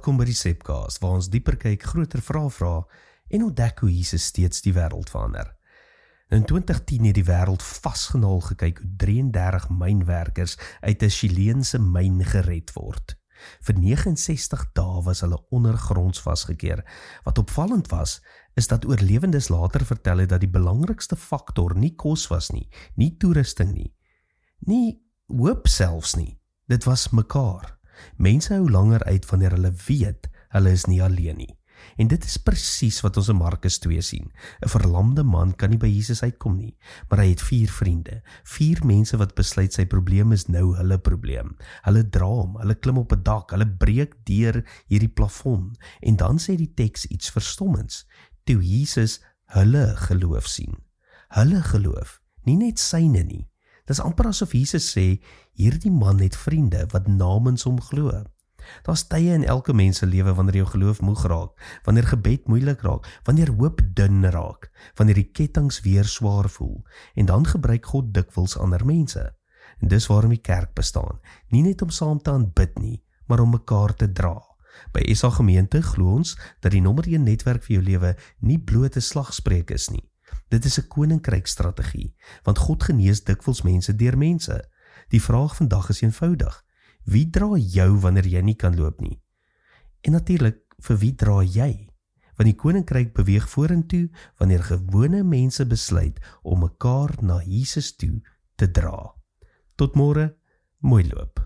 Welkom by die Sepcast, waar ons dieper kyk, groter vrae vra en ontdek hoe Jesus steeds die wêreld verander. In 2010 het die wêreld vasgenaal gekyk hoe 33 mynwerkers uit 'n Chileense myn gered word. Vir 69 dae was hulle ondergronds vasgekeer. Wat opvallend was, is dat oorlewendes later vertel het dat die belangrikste faktor nie kos was nie toerusting nie hoop selfs nie. Dit was mekaar. Mense hou langer uit wanneer hulle weet, hulle is nie alleen nie. En dit is presies wat ons in Markus 2 sien. 'n verlamde man kan nie by Jesus uitkom nie, maar hy het 4 vriende. 4 mense wat besluit sy probleem is nou hulle probleem. Hulle dra hom, hulle klim op 'n dak, hulle breek deur hierdie plafon. En dan sê die teks iets verstommends. Toe Jesus hulle geloof sien. Hulle geloof, nie net syne nie. Dis amper asof Jesus sê, hierdie man het vriende wat namens hom glo. Daar's tye in elke mens se lewe wanneer jou geloof moeg raak, wanneer gebed moeilik raak, wanneer hoop dun raak, wanneer die kettinge weer swaar voel. En dan gebruik God dikwels ander mense. En dis waarom die kerk bestaan. Nie net om saam te aanbid nie, maar om mekaar te dra. By SA Gemeente glo ons dat die nommer 1 netwerk vir jou lewe nie bloot 'n slagspreuk is nie. Dit is 'n koninkrykstrategie, want God genees dikwels mense deur mense. Die vraag vandag is eenvoudig. Wie dra jou wanneer jy nie kan loop nie? En natuurlik, vir wie dra jy? Want die koninkryk beweeg vorentoe wanneer gewone mense besluit om mekaar na Jesus toe te dra. Tot môre, mooi loop.